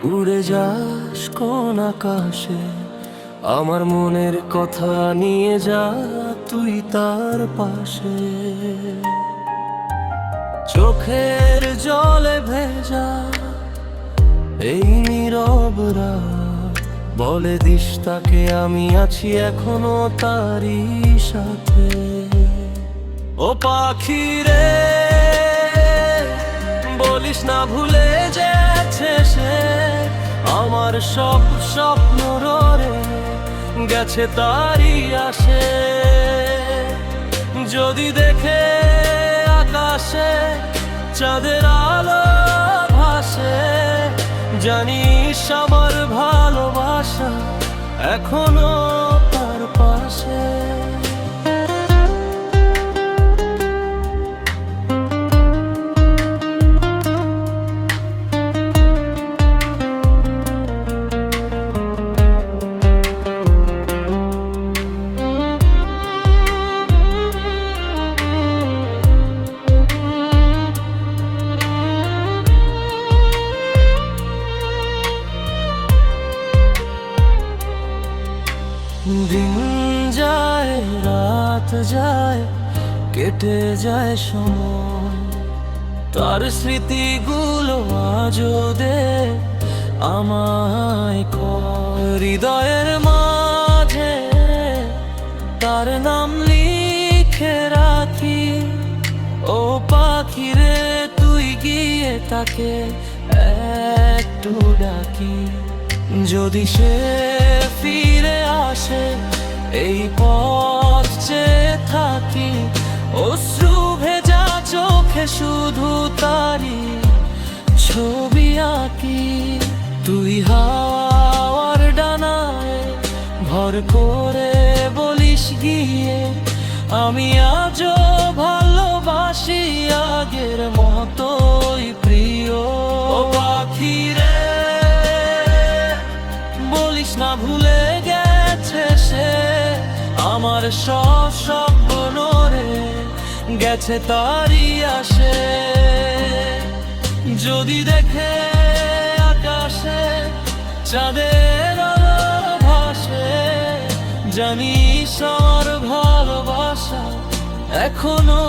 উড়ে যাস কোন আকাশে, আমার মনের কথা নিয়ে যা তুই তার পাশে। চোখের জলে ভেজা এই নীরব রাত, বলে দিস তাকে আমি আছি এখনো তারই সাথে। ও পাখি রে, বলিস না ভুলে যেছে সে, আমার সব স্বপ্ন রে গেছে তারই আসে। যদি দেখে আকাশে চাঁদের আলো ভাসে, জানিস আমার ভালোবাসা এখনো তার পাশে। দিন যায় রাত যায় কেটে যায় সময়, তার স্মৃতিগুলো আজও দে আমায় কয়। হৃদয়ের মাঝে তার নাম লিখে রাখি, ও পাখি রে তুই গিয়ে তাকে একটু ডাকি। যদি সে ফিরে আসে এই পথ চেয়ে থাকি, অশ্রু ভেজা চোখে শুধু তারি ছবি আঁকি। তুই হাওয়ার ডানায় ভর করে বলিস গিয়ে, আমি আজও ভালোবাসি আগের মতোই প্রিয়। ও পাখি রে, বলিস না ভুলে গেছে সে, আমার সব স্বপ্ন রে গেছে তারই আসে। যদি দেখে আকাশে চাঁদের আলো ভাসে, জানিস আমার ভালোবাসা এখনো